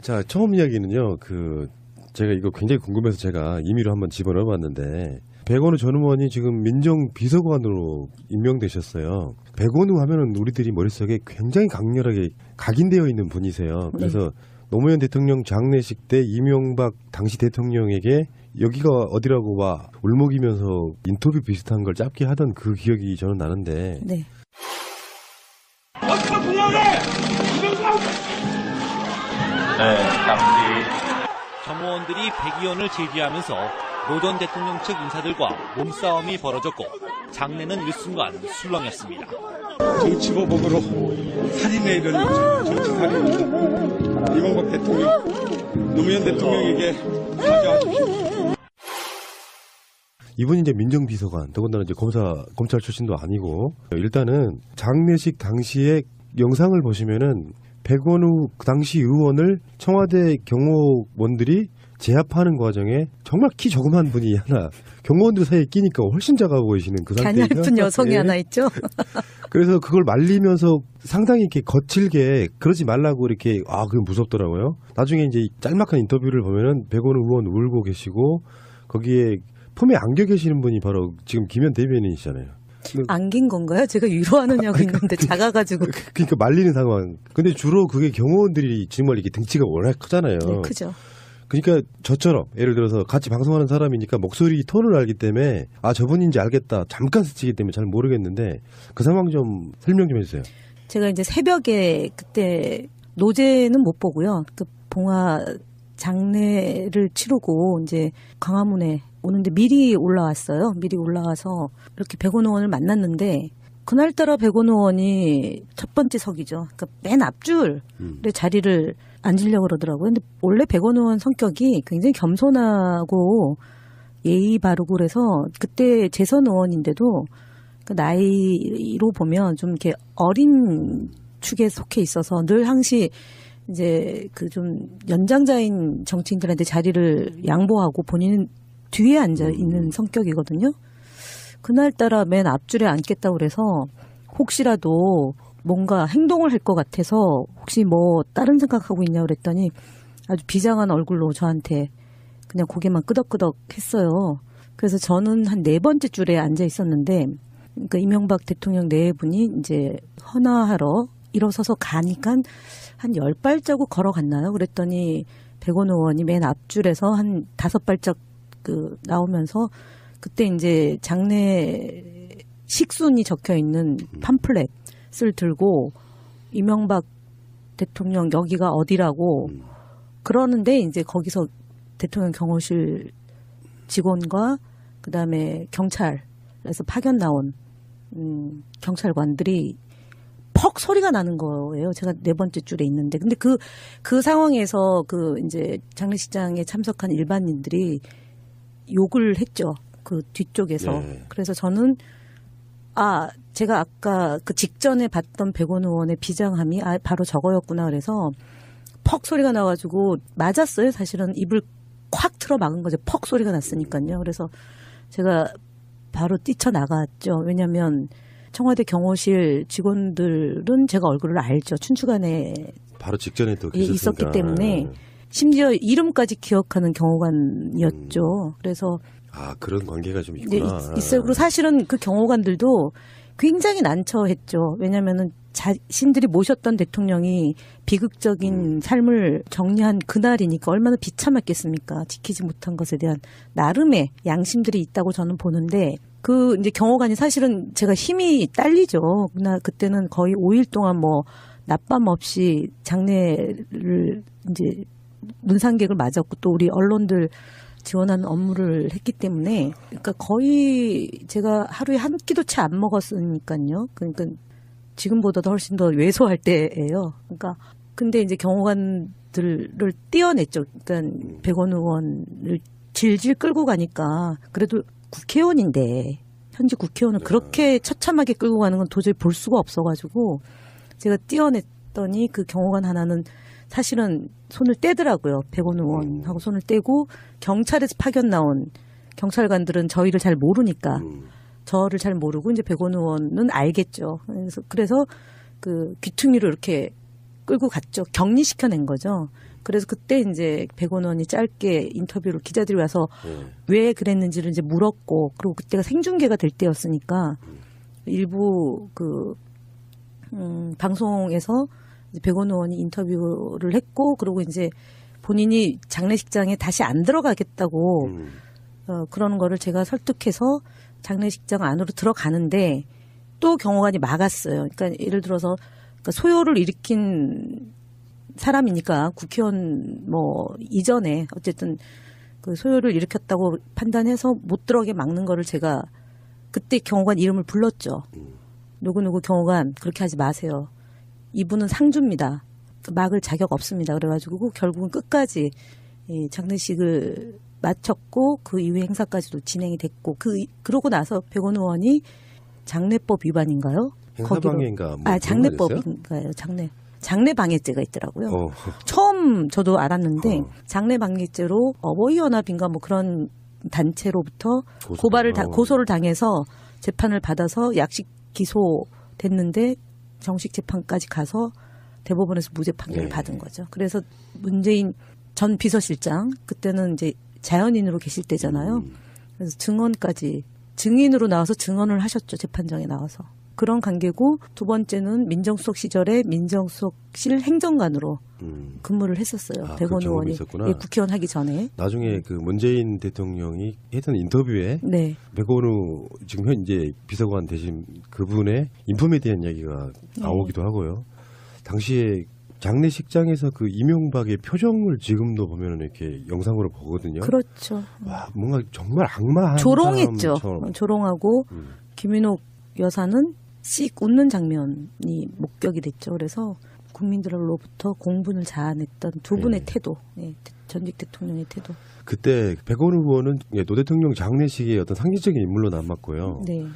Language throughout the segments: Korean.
자, 처음 이야기는요. 제가 이거 굉장히 궁금해서 제가 임의로 한번 집어넣어봤는데 백원우 전 의원이 지금 민정비서관으로 임명되셨어요. 백원우 하면은 우리들이 머릿속에 굉장히 강렬하게 각인되어 있는 분이세요. 그래서 노무현 대통령 장례식 때 이명박 당시 대통령에게 여기가 어디라고 와 울먹이면서 인터뷰 비슷한 걸 짧게 하던 그 기억이 저는 나는데. 네. 네, 당시 정무원들이 백 의원을 제지하면서 노 전 대통령 측 인사들과 몸싸움이 벌어졌고 장례는 일순간 술렁였습니다. 정치보복으로 살인에 이르는 정치살인입니다. 이명박 대통령, 노무현 대통령에게 사죄하십시오. 이분이 이제 민정비서관, 더군다나 이제 검찰 출신도 아니고, 일단은 장례식 당시에 영상을 보시면은 백원우 그 당시 의원을 청와대 경호원들이 제압하는 과정에 정말 키 조그만 분이 하나 경호원들 사이에 끼니까 훨씬 작아 보이시는 그 상태가 가냘픈 여성이 하나 있죠. 그래서 그걸 말리면서 상당히 이렇게 거칠게 그러지 말라고 이렇게 그게 무섭더라고요. 나중에 이제 짤막한 인터뷰를 보면은 백원우 의원 울고 계시고 거기에 품에 안겨 계시는 분이 바로 지금 김현 대변인이시잖아요. 안긴 건가요? 제가 위로하느냐고 했는데 작아가지고. 그러니까 말리는 상황. 근데 주로 그게 경호원들이 정말 이렇게 등치가 워낙 크잖아요. 네, 크죠. 그러니까 저처럼 예를 들어서 같이 방송하는 사람이니까 목소리 톤을 알기 때문에 저분인지 알겠다. 잠깐 스치기 때문에 잘 모르겠는데 그 상황 좀 설명 좀 해주세요. 제가 이제 새벽에 그때 노제는 못 보고요. 그 봉화 장례를 치르고 이제 광화문에 오는데 미리 올라왔어요. 미리 올라와서 이렇게 백원우 의원을 만났는데 그날따라 백원우 의원이 첫 번째 석이죠. 그러니까 맨 앞줄에 자리를 앉으려고 그러더라고요. 근데 원래 백원우 의원 성격이 굉장히 겸손하고 예의 바르고 그래서 그때 재선 의원인데도 그 나이로 보면 좀 이렇게 어린 축에 속해 있어서 늘 항시 이제 그 좀 연장자인 정치인들한테 자리를 양보하고 본인은 뒤에 앉아 있는 성격이거든요. 그날따라 맨 앞줄에 앉겠다고 그래서 혹시라도 뭔가 행동을 할 것 같아서 혹시 뭐 다른 생각하고 있냐고 그랬더니 아주 비장한 얼굴로 저한테 그냥 고개만 끄덕끄덕 했어요. 그래서 저는 한 네 번째 줄에 앉아 있었는데 그러니까 이명박 대통령 네 분이 이제 헌화하러 일어서서 가니까 한 10발자국 걸어갔나요? 그랬더니 백원우 의원이 맨 앞줄에서 한 5발짝 나오면서 그때 이제 장례 식순이 적혀 있는 팜플렛을 들고 이명박 대통령 여기가 어디라고 그러는데 이제 거기서 대통령 경호실 직원과 그다음에 경찰에서 파견 나온 경찰관들이 퍽 소리가 나는 거예요. 제가 네 번째 줄에 있는데. 근데 그 상황에서 이제 장례식장에 참석한 일반인들이 욕을 했죠. 그 뒤쪽에서. 네. 그래서 저는 제가 아까 그 직전에 봤던 백원우 의원의 비장함이 바로 저거였구나 그래서 퍽 소리가 나가지고 맞았어요. 사실은 입을 콱 틀어 막은 거죠. 퍽 소리가 났으니까요. 그래서 제가 바로 뛰쳐나갔죠. 왜냐하면 청와대 경호실 직원들은 제가 얼굴을 알죠. 춘추관에 바로 직전에 또 있었기 때문에 심지어 이름까지 기억하는 경호관이었죠. 그래서 그런 관계가 좀 있구나. 네, 있어요. 그리고 사실은 그 경호관들도 굉장히 난처했죠. 왜냐하면은 자신들이 모셨던 대통령이 비극적인 삶을 정리한 그날이니까 얼마나 비참했겠습니까. 지키지 못한 것에 대한 나름의 양심들이 있다고 저는 보는데 이제 경호관이 사실은 제가 힘이 딸리죠. 그때는 거의 5일 동안 뭐 낮밤 없이 장례를 이제 문상객을 맞았고 또 우리 언론들 지원하는 업무를 했기 때문에 그러니까 거의 제가 하루에 한 끼도 채 안 먹었으니까요. 그러니까 지금보다도 훨씬 더 왜소할 때예요. 그러니까 근데 이제 경호관들을 떼어냈죠. 그러니까 백원우 의원을 질질 끌고 가니까 그래도 국회의원인데 현직 국회의원을 그렇게 처참하게 끌고 가는 건 도저히 볼 수가 없어가지고 제가 떼어냈더니 그 경호관 하나는 사실은 손을 떼더라고요. 백원우 의원하고 손을 떼고 경찰에서 파견 나온 경찰관들은 저희를 잘 모르니까 저를 잘 모르고 이제 백원우 의원은 알겠죠. 그래서 그 귀퉁이로 이렇게 끌고 갔죠. 격리시켜낸 거죠. 그래서 그때 이제 백원원이 짧게 인터뷰를 기자들이 와서 예. 왜 그랬는지를 이제 물었고, 그리고 그때가 생중계가 될 때였으니까 일부 방송에서 이제 백원우 의원이 인터뷰를 했고, 그리고 이제 본인이 장례식장에 다시 안 들어가겠다고 그러는 거를 제가 설득해서 장례식장 안으로 들어가는데 또 경호관이 막았어요. 그러니까 예를 들어서 그러니까 소요를 일으킨 사람이니까 국회의원 뭐 이전에 어쨌든 그 소요를 일으켰다고 판단해서 못 들어가게 막는 거를 제가 그때 경호관 이름을 불렀죠. 누구누구 경호관 그렇게 하지 마세요. 이분은 상주입니다. 막을 자격 없습니다. 그래가지고 결국은 끝까지 이 장례식을 마쳤고 그 이후 행사까지도 진행이 됐고 그러고 나서 백원우 의원이 장례법 위반인가요? 행사방해인가? 뭐 장례법인가요? 장례방해죄가 있더라고요. 처음 저도 알았는데 장례방해죄로 어버이연합인가 뭐 그런 단체로부터 고소를 당해서 재판을 받아서 약식 기소됐는데 정식 재판까지 가서 대법원에서 무죄 판결을 받은 거죠. 그래서 문재인 전 비서실장 그때는 이제 자연인으로 계실 때잖아요. 그래서 증인으로 나와서 증언을 하셨죠. 재판장에 나와서. 그런 관계고 두 번째는 민정수석 시절에 민정수석실 행정관으로 근무를 했었어요. 백원우 의원이 국회의원 하기 전에. 나중에 그 문재인 대통령이 했던 인터뷰에 네. 백원우 지금 현재 비서관 되신 그분의 인품에 대한 이야기가 나오기도 하고요. 당시에 장례식장에서 그 이명박의 표정을 지금도 보면 이렇게 영상으로 보거든요. 그렇죠. 와, 뭔가 정말 악마한 조롱했죠. 사람처럼. 조롱하고 김인옥 여사는 씩 웃는 장면이 목격이 됐죠. 그래서 국민들로부터 공분을 자아냈던 두 분의 태도, 전직 대통령의 태도. 그때 백원우 의원은 노 대통령 장례식의 어떤 상징적인 인물로 남았고요. 네.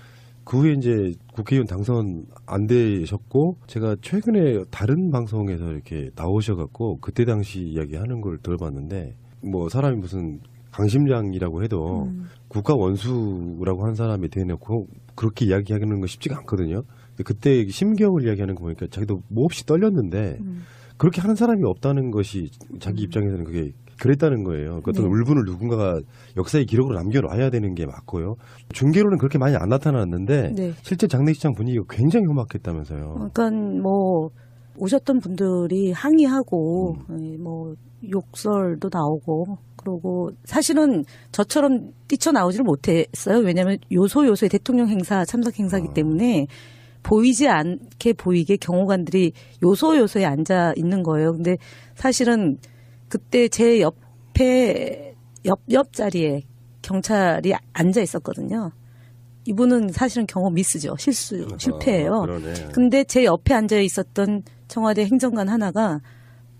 그 후에 이제 국회의원 당선 안 되셨고 제가 최근에 다른 방송에서 이렇게 나오셔갖고 그때 당시 이야기하는 걸 들어봤는데 뭐 사람이 무슨 강심장이라고 해도 국가 원수라고 하는 사람이 대놓고 그렇게 이야기하는 건 쉽지가 않거든요. 근데 그때 심경을 이야기하는 거 보니까 자기도 몹시 떨렸는데 그렇게 하는 사람이 없다는 것이 자기 입장에서는 그게 그랬다는 거예요. 그 어떤 울분을 누군가가 역사의 기록으로 남겨놔야 되는 게 맞고요. 중계로는 그렇게 많이 안 나타났는데 실제 장례식장 분위기가 굉장히 험악했다면서요. 그러니까 뭐 오셨던 분들이 항의하고 뭐 욕설도 나오고 그러고 사실은 저처럼 뛰쳐나오지를 못했어요. 왜냐하면 요소요소의 대통령 행사 참석 행사이기 때문에 보이지 않게 보이게 경호관들이 요소요소에 앉아 있는 거예요. 근데 사실은 그때 제 옆 자리에 경찰이 앉아 있었거든요. 이분은 사실은 경호 미스죠. 실패예요. 근데 제 옆에 앉아 있었던 청와대 행정관 하나가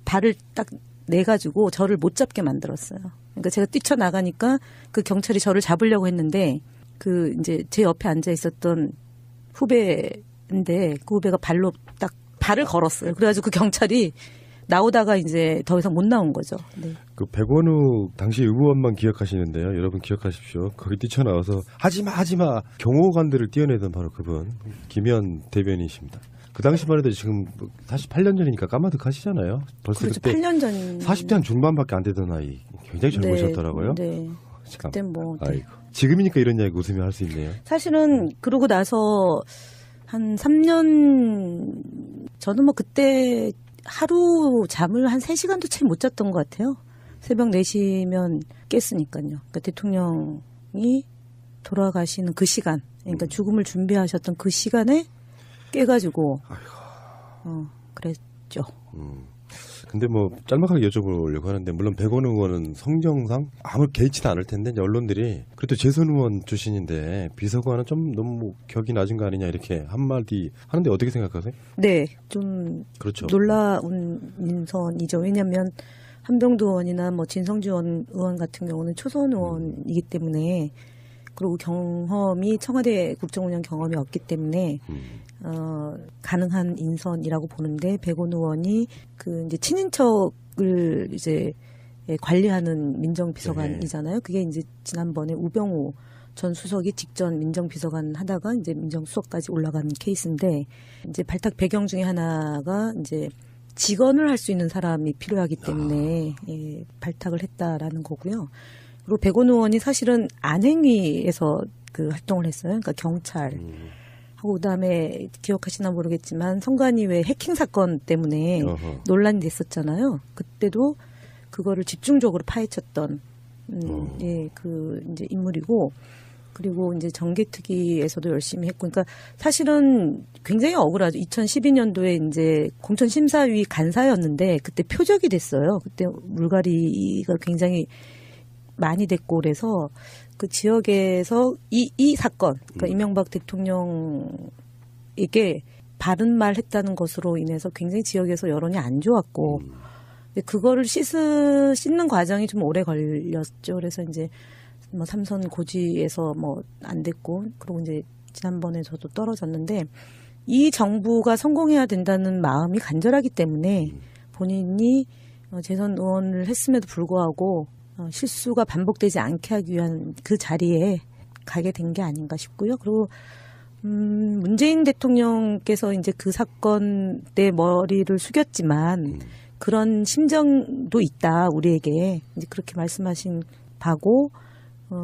발을 딱 내가지고 저를 못 잡게 만들었어요. 그러니까 제가 뛰쳐나가니까 그 경찰이 저를 잡으려고 했는데 그 이제 제 옆에 앉아 있었던 후배인데 그 후배가 발을 걸었어요. 그래가지고 그 경찰이 나오다가 이제 더 이상 못 나온 거죠. 네. 그 백원우 당시 의원만 기억하시는데요. 여러분 기억하십시오. 거기 뛰쳐나와서 하지마 경호관들을 띄어내던 바로 그분 김현 대변인이십니다. 그 당시만 해도 지금 48년 전이니까 까마득하시잖아요. 벌써 그렇죠. 그때 8년 전 40대 한 중반밖에 안 되던 나이 굉장히 젊으셨더라고요. 네. 그때 뭐 아이고. 지금이니까 이런 이야기 웃으며 할 수 있네요. 사실은 그러고 나서 한 3년 저는 뭐 그때 하루 잠을 한 3시간도 채 못 잤던 것 같아요. 새벽 4시면 깼으니까요. 그러니까 대통령이 돌아가시는 그 시간, 그러니까 죽음을 준비하셨던 그 시간에 깨가지고 그랬죠. 근데 뭐 짤막하게 여쭤보려고 하는데 물론 백원우 의원은 성정상 아무 개의치도 않을 텐데 이제 언론들이 그래도 재선 의원 출신인데 비서관은 좀 너무 격이 낮은 거 아니냐 이렇게 한마디 하는데 어떻게 생각하세요? 네, 좀 그렇죠. 놀라운 인선이죠. 왜냐하면 한병도 의원이나 뭐 진성주 의원 같은 경우는 초선 의원이기 때문에 그리고 경험이 청와대 국정운영 경험이 없기 때문에 가능한 인선이라고 보는데 백원우 의원이 그 이제 친인척을 이제 관리하는 민정비서관이잖아요. 그게 이제 지난번에 우병우 전 수석이 직전 민정비서관 하다가 이제 민정수석까지 올라간 케이스인데 이제 발탁 배경 중에 하나가 이제 직언을 할 수 있는 사람이 필요하기 때문에 예, 발탁을 했다라는 거고요. 그리고 백원 의원이 사실은 안행위에서 그 활동을 했어요. 그러니까 경찰. 하고 그다음에 기억하시나 모르겠지만 성관이회 해킹 사건 때문에 논란이 됐었잖아요. 그때도 그거를 집중적으로 파헤쳤던 예, 그 이제 인물이고 그리고 이제 정개특위에서도 열심히 했고 그러니까 사실은 굉장히 억울하죠. 2012년도에 이제 공천심사위 간사였는데 그때 표적이 됐어요. 그때 물갈이가 굉장히 많이 됐고 그래서 그 지역에서 이 사건, 그러니까 이명박 대통령에게 바른 말 했다는 것으로 인해서 굉장히 지역에서 여론이 안 좋았고, 근데 그거를 씻는 과정이 좀 오래 걸렸죠. 그래서 이제 뭐 삼선 고지에서 뭐 안 됐고, 그리고 이제 지난번에 저도 떨어졌는데, 이 정부가 성공해야 된다는 마음이 간절하기 때문에 본인이 재선 의원을 했음에도 불구하고 실수가 반복되지 않게 하기 위한 그 자리에 가게 된 게 아닌가 싶고요. 그리고 문재인 대통령께서 이제 그 사건 때 머리를 숙였지만 그런 심정도 있다 우리에게 이제 그렇게 말씀하신 바고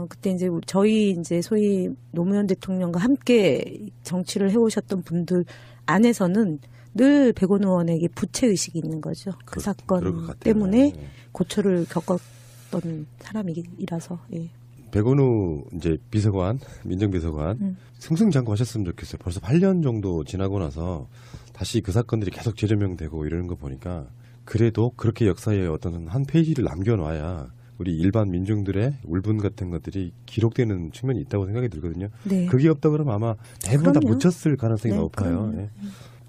그때 이제 저희 이제 소위 노무현 대통령과 함께 정치를 해오셨던 분들 안에서는 늘 백원 의원에게 부채 의식이 있는 거죠. 그 사건 때문에 고초를 겪었던 사람이라서. 예. 백원우 이제 비서관, 민정비서관 승승장구하셨으면 좋겠어요. 벌써 8년 정도 지나고 나서 다시 그 사건들이 계속 재조명되고 이러는 거 보니까 그래도 그렇게 역사에 어떤 한 페이지를 남겨놔야 우리 일반 민중들의 울분 같은 것들이 기록되는 측면이 있다고 생각이 들거든요. 네. 그게 없다 그러면 아마 대부분 다 묻혔을 가능성이 네, 높아요. 예.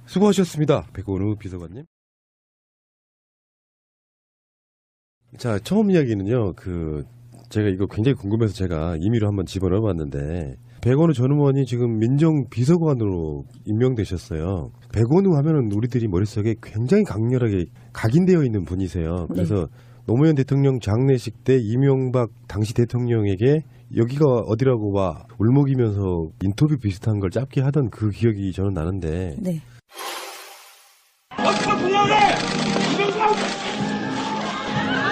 수고하셨습니다. 백원우 비서관님. 자, 처음 이야기는요. 제가 이거 굉장히 궁금해서 제가 임의로 한번 집어넣어 봤는데 백원우 전 의원이 지금 민정비서관으로 임명되셨어요. 백원우 하면은 우리들이 머릿속에 굉장히 강렬하게 각인되어 있는 분이세요. 그래서 노무현 대통령 장례식 때 이명박 당시 대통령에게 여기가 어디라고 와 울먹이면서 인터뷰 비슷한 걸 짧게 하던 그 기억이 저는 나는데 네.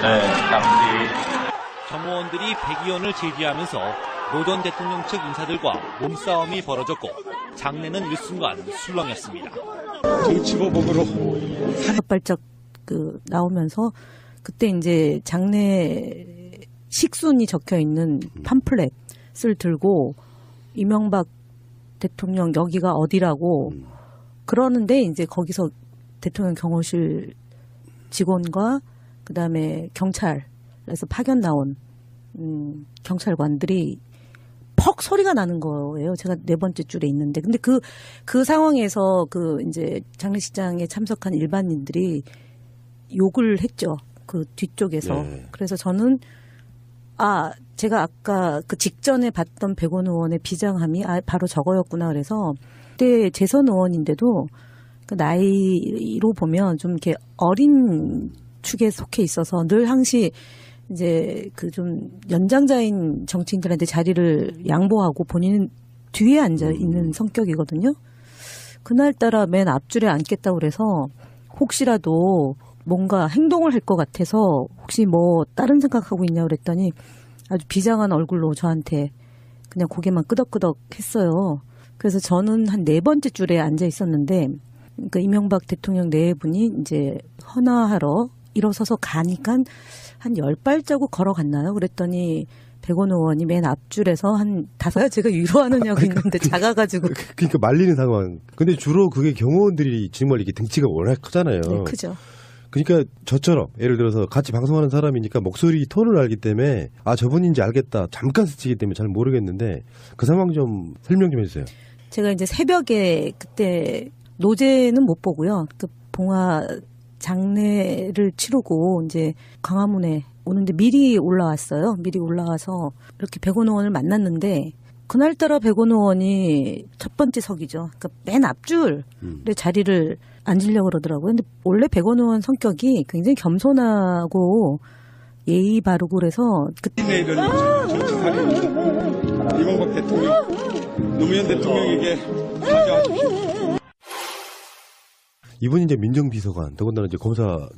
네, 당시 정 의원들이 백 의원을 제지하면서 노 전 대통령 측 인사들과 몸싸움이 벌어졌고 장례는 일순간 술렁였습니다. 정치보복으로 발적 나오면서 그때 이제 장례 식순이 적혀 있는 팜플렛을 들고 이명박 대통령 여기가 어디라고 그러는데 이제 거기서 대통령 경호실 직원과 그다음에 경찰에서 파견 나온 경찰관들이 퍽 소리가 나는 거예요. 제가 네 번째 줄에 있는데. 근데 그 상황에서 이제 장례식장에 참석한 일반인들이 욕을 했죠. 그 뒤쪽에서. 네. 그래서 저는, 제가 아까 그 직전에 봤던 백원 의원의 비장함이 바로 저거였구나. 그래서 그때 재선 의원인데도 그 나이로 보면 좀 이렇게 어린 축에 속해 있어서 늘 항시 이제 좀 연장자인 정치인들한테 자리를 양보하고 본인은 뒤에 앉아 있는 성격이거든요. 그날따라 맨 앞줄에 앉겠다고 그래서 혹시라도 뭔가 행동을 할 것 같아서 혹시 뭐 다른 생각하고 있냐고 그랬더니 아주 비장한 얼굴로 저한테 그냥 고개만 끄덕끄덕 했어요. 그래서 저는 한 네 번째 줄에 앉아 있었는데 그러니까 이명박 대통령 네 분이 이제 헌화하러 일어서서 가니까 한 10발자국 걸어갔나요? 그랬더니 백원 의원이 맨 앞줄에서 한 5, 제가 위로하느냐고 있는데 작아가지고. 그러니까 말리는 상황. 근데 주로 그게 경호원들이 정말 이게 등치가 워낙 크잖아요. 네, 크죠. 그러니까 저처럼 예를 들어서 같이 방송하는 사람이니까 목소리 톤을 알기 때문에 저분인지 알겠다. 잠깐 스치기 때문에 잘 모르겠는데 그 상황 좀 설명 좀 해주세요. 제가 이제 새벽에 그때 노제는 못 보고요. 그 봉화 장례를 치르고 이제 광화문에 오는데 미리 올라왔어요. 미리 올라와서 이렇게 백원 의원을 만났는데 그날따라 백원 의원이 첫 번째 석이죠. 그러니까 맨 앞줄에 자리를 앉으려고 그러더라고요. 근데 원래 백원 의원 성격이 굉장히 겸손하고 예의 바르고 그래서 내일은 정치살인입니다. 이명박 대통령, 노무현 대통령에게 사죄하십시오. 이분이 이제 민정비서관, 더군다나 이제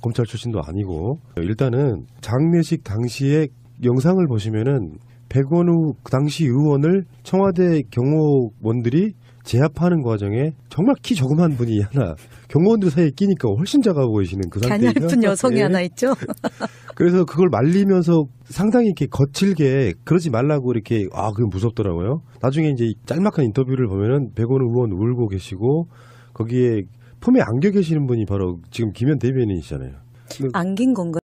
검찰 출신도 아니고, 일단은 장례식 당시에 영상을 보시면은 백원우 당시 의원을 청와대 경호원들이 제압하는 과정에 정말 키 조그만 분이 하나 경호원들 사이에 끼니까 훨씬 작아 보이시는 그 상태에서 가냘픈 여성이 예. 하나 있죠. 그래서 그걸 말리면서 상당히 이렇게 거칠게 그러지 말라고 이렇게 그게 무섭더라고요. 나중에 이제 짤막한 인터뷰를 보면은 백원우 의원 울고 계시고 거기에 품에 안겨 계시는 분이 바로 지금 김현 대변인이시잖아요. 안긴 건가요?